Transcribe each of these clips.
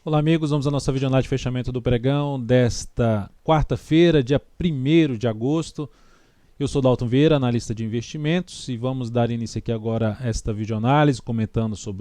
Olá amigos, vamos à nossa videoanálise de fechamento do pregão desta quarta-feira, dia 1º de agosto. Eu sou Dalton Vieira, analista de investimentos, e vamos dar início aqui agora a esta videoanálise,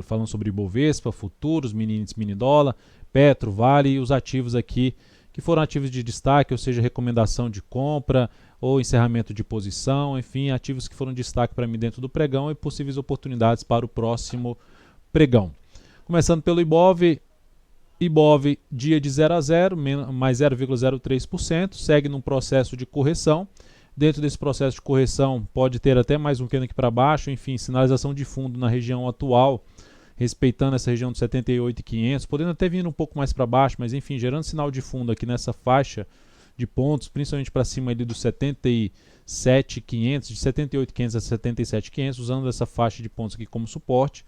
falando sobre Ibovespa, futuros, mini índice, mini dólar, Petro, Vale e os ativos aqui que foram ativos de destaque, ou seja, recomendação de compra ou encerramento de posição, enfim, ativos que foram de destaque para mim dentro do pregão e possíveis oportunidades para o próximo pregão. Começando pelo Ibov, dia de 0 a 0, mais 0,03%, segue num processo de correção. Dentro desse processo de correção pode ter até mais um candle aqui para baixo, enfim, sinalização de fundo na região atual, respeitando essa região de 78.500, podendo até vir um pouco mais para baixo, mas enfim, gerando sinal de fundo aqui nessa faixa de pontos, principalmente para cima ali dos 77.500, de 78.500 a 77.500, usando essa faixa de pontos aqui como suporte,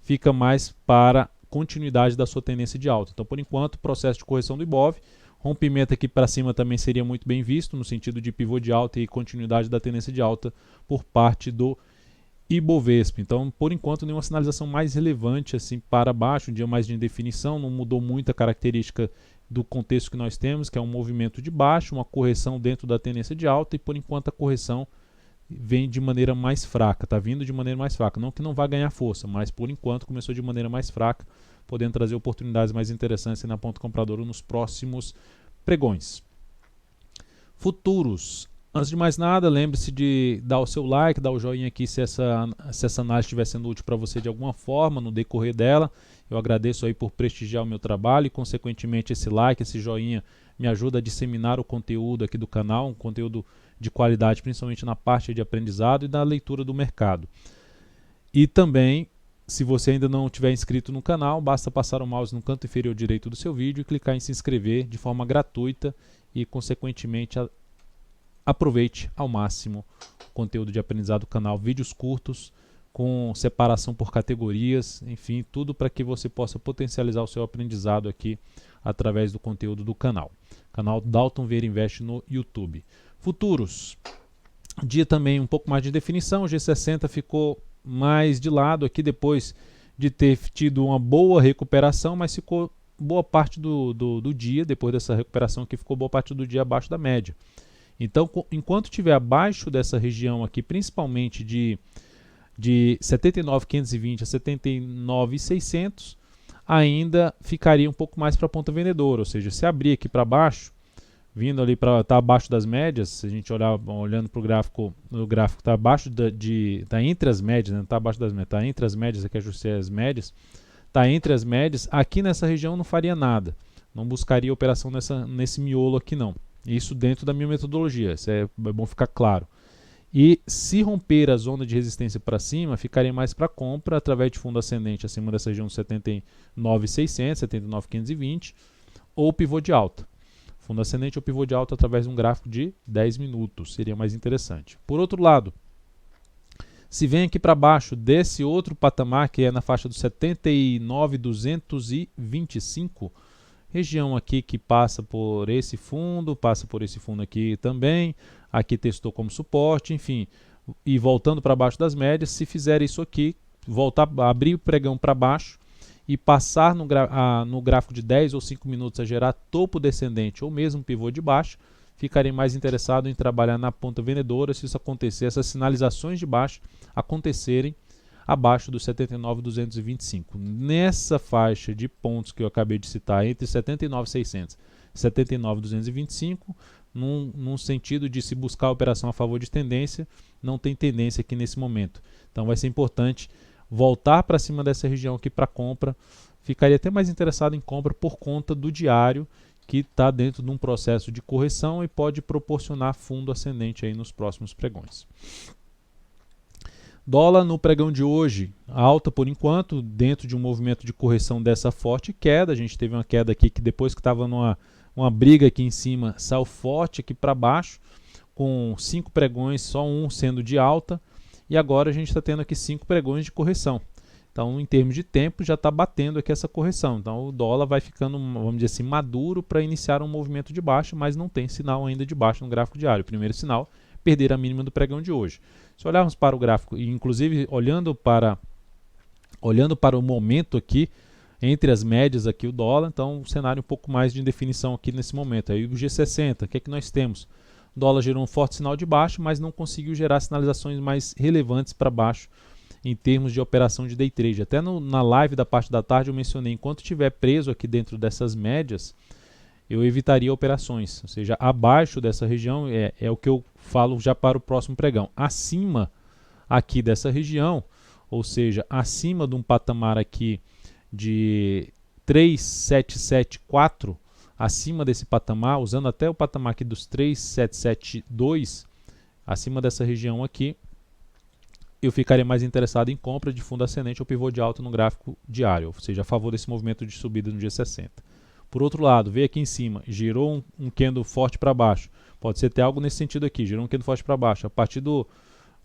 fica mais para continuidade da sua tendência de alta. Então, por enquanto, processo de correção do Ibov, rompimento aqui para cima também seria muito bem visto, no sentido de pivô de alta e continuidade da tendência de alta por parte do Ibovespa. Então, por enquanto, nenhuma sinalização mais relevante assim para baixo, um dia mais de indefinição, não mudou muito a característica do contexto que nós temos, que é um movimento de baixo, uma correção dentro da tendência de alta, e por enquanto a correção vem de maneira mais fraca, está vindo de maneira mais fraca, não que não vá ganhar força, mas por enquanto começou de maneira mais fraca, podendo trazer oportunidades mais interessantes na ponta compradora nos próximos pregões. Futuros. Antes de mais nada, lembre-se de dar o seu like, dar o joinha aqui se essa análise estiver sendo útil para você de alguma forma no decorrer dela. Eu agradeço aí por prestigiar o meu trabalho e, consequentemente, esse like, esse joinha me ajuda a disseminar o conteúdo aqui do canal, um conteúdo de qualidade, principalmente na parte de aprendizado e da leitura do mercado. E também, se você ainda não estiver inscrito no canal, basta passar o mouse no canto inferior direito do seu vídeo e clicar em se inscrever de forma gratuita e, consequentemente, aproveite ao máximo o conteúdo de aprendizado do canal, vídeos curtos, com separação por categorias, enfim, tudo para que você possa potencializar o seu aprendizado aqui através do conteúdo do canal. Canal Dalton Vieira Invest no YouTube. Futuros. Dia também um pouco mais de definição, o G60 ficou mais de lado aqui depois de ter tido uma boa recuperação, mas ficou boa parte do dia, depois dessa recuperação aqui, ficou boa parte do dia abaixo da média. Então, enquanto estiver abaixo dessa região aqui, principalmente de 79.520 a 79.600, ainda ficaria um pouco mais para a ponta vendedora, ou seja, se abrir aqui para baixo, vindo ali para estar abaixo das médias, se a gente olhando para o gráfico está abaixo está entre as médias, não está abaixo das médias, está entre as médias, aqui ajustei as médias, está entre as médias, aqui nessa região não faria nada, não buscaria operação nesse miolo aqui não. Isso dentro da minha metodologia, isso é bom ficar claro. E se romper a zona de resistência para cima, ficaria mais para compra através de fundo ascendente acima dessa região de 79.600, 79.520 ou pivô de alta. Fundo ascendente ou pivô de alta através de um gráfico de 10 minutos, seria mais interessante. Por outro lado, se vem aqui para baixo desse outro patamar, que é na faixa dos 79.225, região aqui que passa por esse fundo aqui também, aqui testou como suporte, enfim, e voltando para baixo das médias, se fizer isso aqui, voltar a abrir o pregão para baixo e passar no gráfico de 10 ou 5 minutos a gerar topo descendente ou mesmo pivô de baixo, ficarei mais interessado em trabalhar na ponta vendedora se isso acontecer, essas sinalizações de baixo acontecerem abaixo dos 79.225. Nessa faixa de pontos que eu acabei de citar, entre 79.600 e 79.225, num sentido de se buscar a operação a favor de tendência, não tem tendência aqui nesse momento. Então vai ser importante voltar para cima dessa região aqui para compra. Ficaria até mais interessado em compra por conta do diário, que está dentro de um processo de correção e pode proporcionar fundo ascendente aí nos próximos pregões. Dólar no pregão de hoje, alta por enquanto, dentro de um movimento de correção dessa forte queda. A gente teve uma queda aqui que depois que estava uma briga aqui em cima, saiu forte aqui para baixo, com 5 pregões, só um sendo de alta, e agora a gente está tendo aqui 5 pregões de correção. Então, em termos de tempo, já está batendo aqui essa correção. Então, o dólar vai ficando, vamos dizer assim, maduro para iniciar um movimento de baixa, mas não tem sinal ainda de baixa no gráfico diário. O primeiro sinal, perder a mínima do pregão de hoje. Se olharmos para o gráfico, e inclusive olhando para o momento aqui, entre as médias aqui o dólar, então um cenário um pouco mais de indefinição aqui nesse momento. Aí o G60, o que é que nós temos? O dólar gerou um forte sinal de baixo, mas não conseguiu gerar sinalizações mais relevantes para baixo em termos de operação de day trade. Até na live da parte da tarde eu mencionei, enquanto estiver preso aqui dentro dessas médias, eu evitaria operações, ou seja, abaixo dessa região é o que eu falo já para o próximo pregão. Acima aqui dessa região, ou seja, acima de um patamar aqui de 3,774, acima desse patamar, usando até o patamar aqui dos 3,772, acima dessa região aqui, eu ficaria mais interessado em compra de fundo ascendente ou pivô de alta no gráfico diário, ou seja, a favor desse movimento de subida no G60. Por outro lado, veio aqui em cima, girou um candle forte para baixo, pode ser até algo nesse sentido aqui, girou um candle forte para baixo, a partir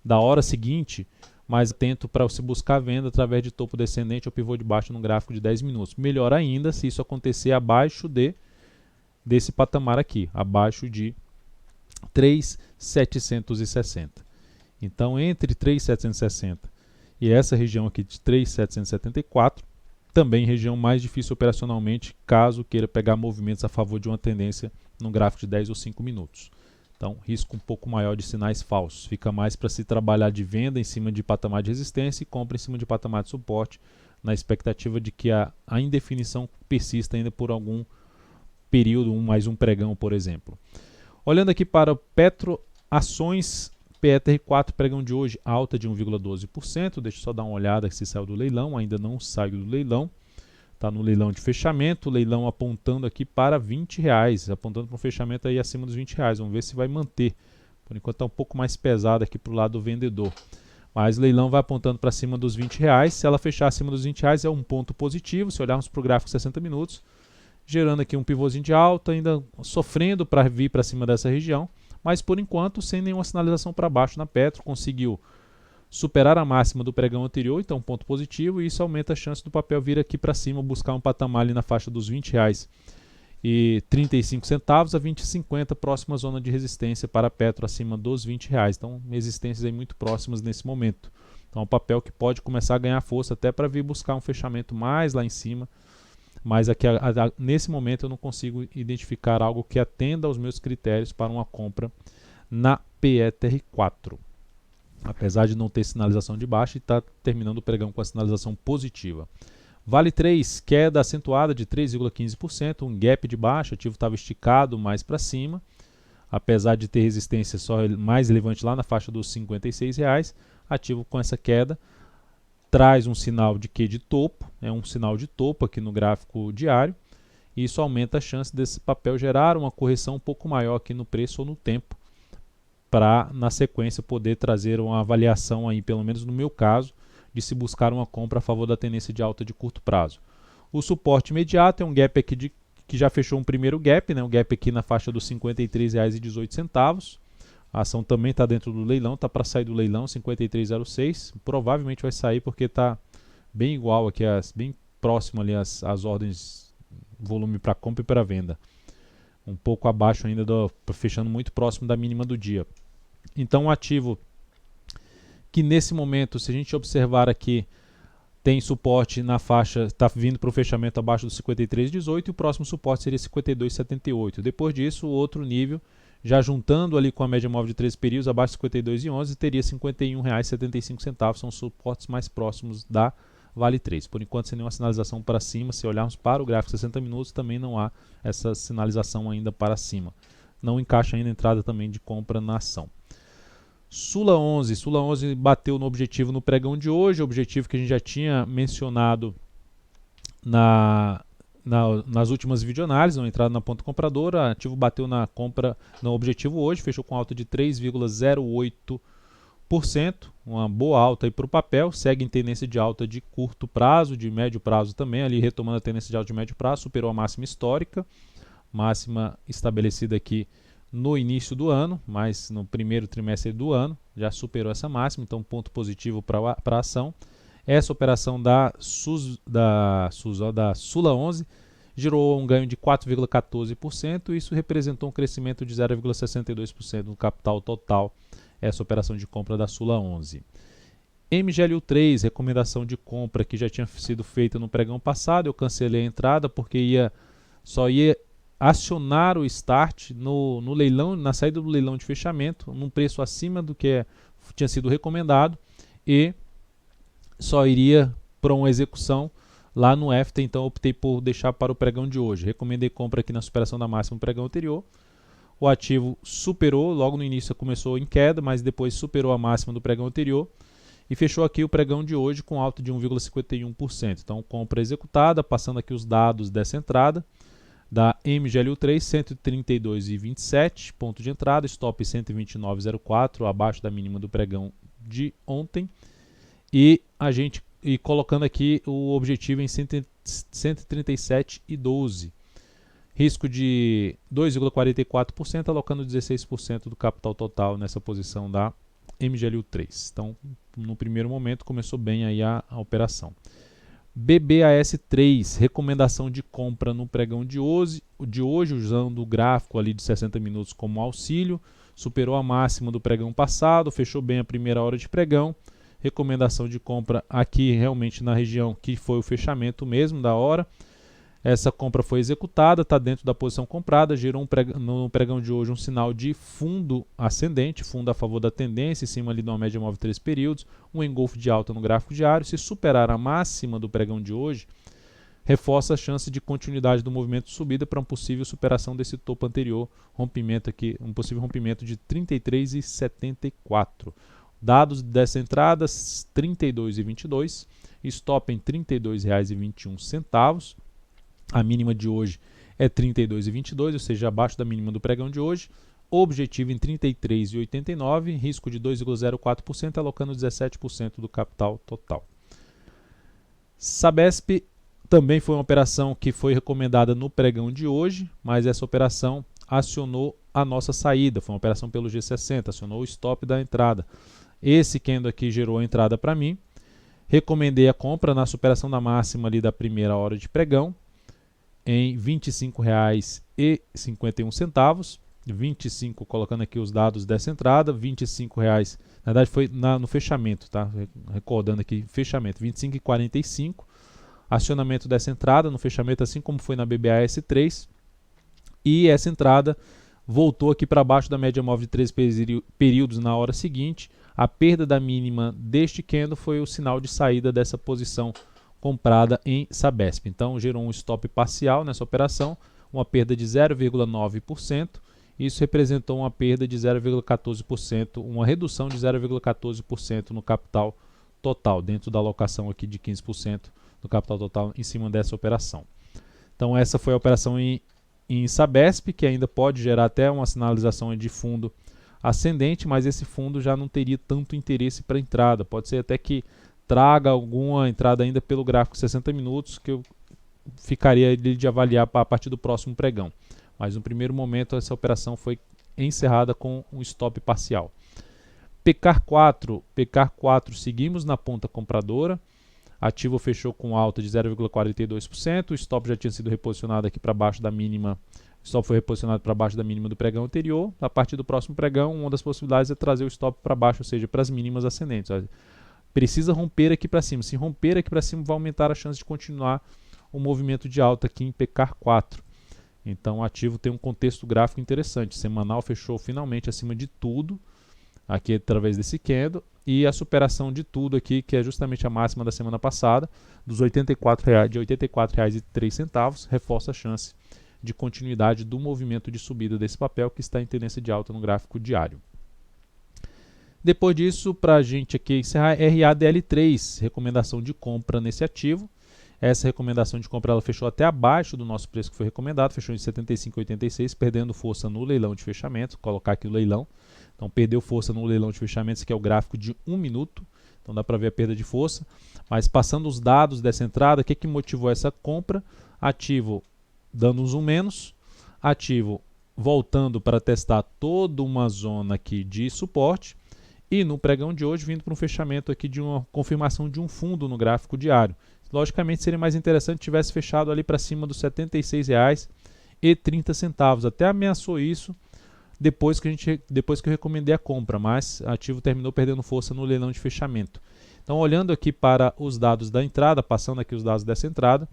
da hora seguinte, mais atento para se buscar venda através de topo descendente ou pivô de baixo no gráfico de 10 minutos. Melhor ainda se isso acontecer abaixo desse patamar aqui, abaixo de 3,760. Então, entre 3,760 e essa região aqui de 3,774, também região mais difícil operacionalmente, caso queira pegar movimentos a favor de uma tendência no gráfico de 10 ou 5 minutos. Então, risco um pouco maior de sinais falsos. Fica mais para se trabalhar de venda em cima de patamar de resistência e compra em cima de patamar de suporte, na expectativa de que a indefinição persista ainda por algum período, mais um pregão, por exemplo. Olhando aqui para Petro Ações, PETR4, pregão de hoje, alta de 1,12%. Deixa eu só dar uma olhada se saiu do leilão, ainda não saiu do leilão. Está no leilão de fechamento, o leilão apontando aqui para R$20, apontando para um fechamento aí acima dos R$20. Vamos ver se vai manter. Por enquanto está um pouco mais pesado aqui para o lado do vendedor. Mas o leilão vai apontando para cima dos R$20. Se ela fechar acima dos R$20 é um ponto positivo. Se olharmos para o gráfico 60 minutos, gerando aqui um pivôzinho de alta, ainda sofrendo para vir para cima dessa região. Mas por enquanto sem nenhuma sinalização para baixo na Petro, conseguiu superar a máxima do pregão anterior, então ponto positivo, e isso aumenta a chance do papel vir aqui para cima, buscar um patamar ali na faixa dos R$20,35 a 20,50, próxima zona de resistência para a Petro acima dos R$20. Então resistências aí muito próximas nesse momento. Então é um papel que pode começar a ganhar força até para vir buscar um fechamento mais lá em cima, mas aqui, nesse momento eu não consigo identificar algo que atenda aos meus critérios para uma compra na PETR4. Apesar de não ter sinalização de baixa e está terminando o pregão com a sinalização positiva. Vale 3, queda acentuada de 3,15%, um gap de baixa, o ativo estava esticado mais para cima, apesar de ter resistência só mais relevante lá na faixa dos R$56, ativo com essa queda, traz um sinal de quê? De topo, é um sinal de topo aqui no gráfico diário, e isso aumenta a chance desse papel gerar uma correção um pouco maior aqui no preço ou no tempo, para na sequência poder trazer uma avaliação aí, pelo menos no meu caso, de se buscar uma compra a favor da tendência de alta de curto prazo. O suporte imediato é um gap aqui que já fechou um primeiro gap, né? Um gap aqui na faixa dos R$53,18. A ação também está dentro do leilão, está para sair do leilão, 53,06. Provavelmente vai sair porque está bem igual aqui, bem próximo ali as ordens, volume para compra e para venda. Um pouco abaixo ainda, fechando muito próximo da mínima do dia. Então um ativo que nesse momento, se a gente observar aqui, tem suporte na faixa, está vindo para o fechamento abaixo do 53,18 e o próximo suporte seria 52,78. Depois disso, o outro nível, já juntando ali com a média móvel de 13 períodos, abaixo de 52,11, teria R$ 51,75, são os suportes mais próximos da Vale 3. Por enquanto, sem nenhuma sinalização para cima, se olharmos para o gráfico 60 minutos, também não há essa sinalização ainda para cima. Não encaixa ainda a entrada também de compra na ação. Sula 11 bateu no objetivo no pregão de hoje, objetivo que a gente já tinha mencionado nas últimas videoanálises, uma entrada na ponta compradora. O ativo bateu na compra no objetivo hoje, fechou com alta de 3,08%, uma boa alta aí para o papel, segue em tendência de alta de curto prazo, de médio prazo também, ali retomando a tendência de alta de médio prazo, superou a máxima histórica, máxima estabelecida aqui no início do ano, mas no primeiro trimestre do ano, já superou essa máxima, então ponto positivo para a ação. Essa operação da Sula 11 gerou um ganho de 4,14%, isso representou um crescimento de 0,62% no capital total, essa operação de compra da Sula 11. MGLU3, recomendação de compra que já tinha sido feita no pregão passado, eu cancelei a entrada porque só ia acionar o start no leilão, na saída do leilão de fechamento, num preço acima do que tinha sido recomendado, e só iria para uma execução lá no EFTA, então optei por deixar para o pregão de hoje. Recomendei compra aqui na superação da máxima no pregão anterior. O ativo superou, logo no início começou em queda, mas depois superou a máxima do pregão anterior e fechou aqui o pregão de hoje com alta de 1,51%. Então, compra executada, passando aqui os dados dessa entrada, da MGLU3, 132,27, ponto de entrada, stop 129,04, abaixo da mínima do pregão de ontem, e colocando aqui o objetivo em 137,12. Risco de 2,44%, alocando 16% do capital total nessa posição da MGLU3. Então, no primeiro momento, começou bem aí a operação. BBAS3, recomendação de compra no pregão de hoje, usando o gráfico ali de 60 minutos como auxílio, superou a máxima do pregão passado, fechou bem a primeira hora de pregão. Recomendação de compra aqui realmente na região que foi o fechamento mesmo da hora. Essa compra foi executada, está dentro da posição comprada, gerou no pregão de hoje um sinal de fundo ascendente, fundo a favor da tendência, em cima ali de uma média móvel de 3 períodos, um engolfo de alta no gráfico diário. Se superar a máxima do pregão de hoje, reforça a chance de continuidade do movimento de subida para uma possível superação desse topo anterior, rompimento aqui, um possível rompimento de 33,74. Dados dessa entrada, 32,22, stop em R$ 32,21. A mínima de hoje é 32,22, ou seja, abaixo da mínima do pregão de hoje. Objetivo em 33,89, risco de 2,04%, alocando 17% do capital total. Sabesp também foi uma operação que foi recomendada no pregão de hoje, mas essa operação acionou a nossa saída, foi uma operação pelo G60, acionou o stop da entrada. Esse candle aqui gerou a entrada para mim. Recomendei a compra na superação da máxima ali da primeira hora de pregão, em R$ 25,51, 25, colocando aqui os dados dessa entrada, R$ 25,00, na verdade foi no fechamento, tá? Recordando aqui, fechamento, R$ 25,45, acionamento dessa entrada no fechamento, assim como foi na BBAS3, e essa entrada voltou aqui para baixo da média móvel de 13 períodos na hora seguinte. A perda da mínima deste candle foi o sinal de saída dessa posição comprada em Sabesp. Então, gerou um stop parcial nessa operação, uma perda de 0,9%. Isso representou uma perda de 0,14%, uma redução de 0,14% no capital total, dentro da alocação aqui de 15% do capital total em cima dessa operação. Então, essa foi a operação em Sabesp, que ainda pode gerar até uma sinalização de fundo ascendente, mas esse fundo já não teria tanto interesse para entrada. Pode ser até que traga alguma entrada ainda pelo gráfico 60 minutos, que eu ficaria de avaliar a partir do próximo pregão. Mas no primeiro momento essa operação foi encerrada com um stop parcial. PK4, seguimos na ponta compradora. Ativo fechou com alta de 0,42%. O stop já tinha sido reposicionado aqui para baixo da mínima. O stop foi reposicionado para baixo da mínima do pregão anterior. A partir do próximo pregão, uma das possibilidades é trazer o stop para baixo, ou seja, para as mínimas ascendentes. Precisa romper aqui para cima. Se romper aqui para cima, vai aumentar a chance de continuar o movimento de alta aqui em PK4. Então o ativo tem um contexto gráfico interessante. Semanal fechou finalmente acima de tudo, aqui através desse candle, e a superação de tudo aqui, que é justamente a máxima da semana passada, dos R$ 84,03, reforça a chance de continuidade do movimento de subida desse papel, que está em tendência de alta no gráfico diário. Depois disso, para a gente aqui encerrar, RADL3, recomendação de compra nesse ativo. Essa recomendação de compra ela fechou até abaixo do nosso preço que foi recomendado, fechou em 75,86, perdendo força no leilão de fechamento. Vou colocar aqui o leilão. Então perdeu força no leilão de fechamento, que é o gráfico de 1 minuto. Então dá para ver a perda de força. Mas passando os dados dessa entrada, o que motivou essa compra? Ativo dando um zoom menos, ativo voltando para testar toda uma zona aqui de suporte, e no pregão de hoje vindo para um fechamento aqui de uma confirmação de um fundo no gráfico diário. Logicamente seria mais interessante se tivesse fechado ali para cima dos R$ 76,30. Até ameaçou isso depois que eu recomendei a compra, mas o ativo terminou perdendo força no leilão de fechamento. Então, olhando aqui para os dados da entrada, passando aqui os dados dessa entrada,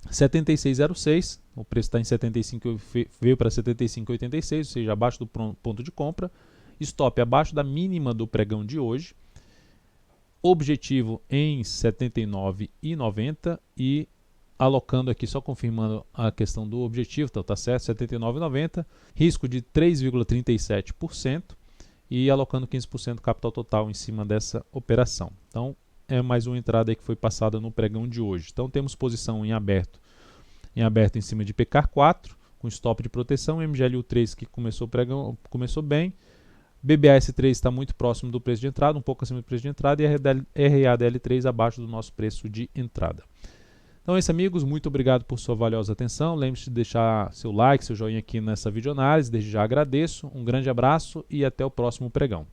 76,06, o preço está em 75, veio para 75,86, ou seja, abaixo do ponto de compra. Stop abaixo da mínima do pregão de hoje. Objetivo em 79,90 e alocando aqui, só confirmando a questão do objetivo, então tá certo, 79,90, risco de 3,37% e alocando 15% do capital total em cima dessa operação. Então, é mais uma entrada aí que foi passada no pregão de hoje. Então, temos posição em aberto em cima de PK4, com stop de proteção, MGLU3 que começou bem, BBAS3 está muito próximo do preço de entrada, um pouco acima do preço de entrada, e RADL3 abaixo do nosso preço de entrada. Então é isso, amigos, muito obrigado por sua valiosa atenção. Lembre-se de deixar seu like, seu joinha aqui nessa videoanálise, desde já agradeço. Um grande abraço e até o próximo pregão.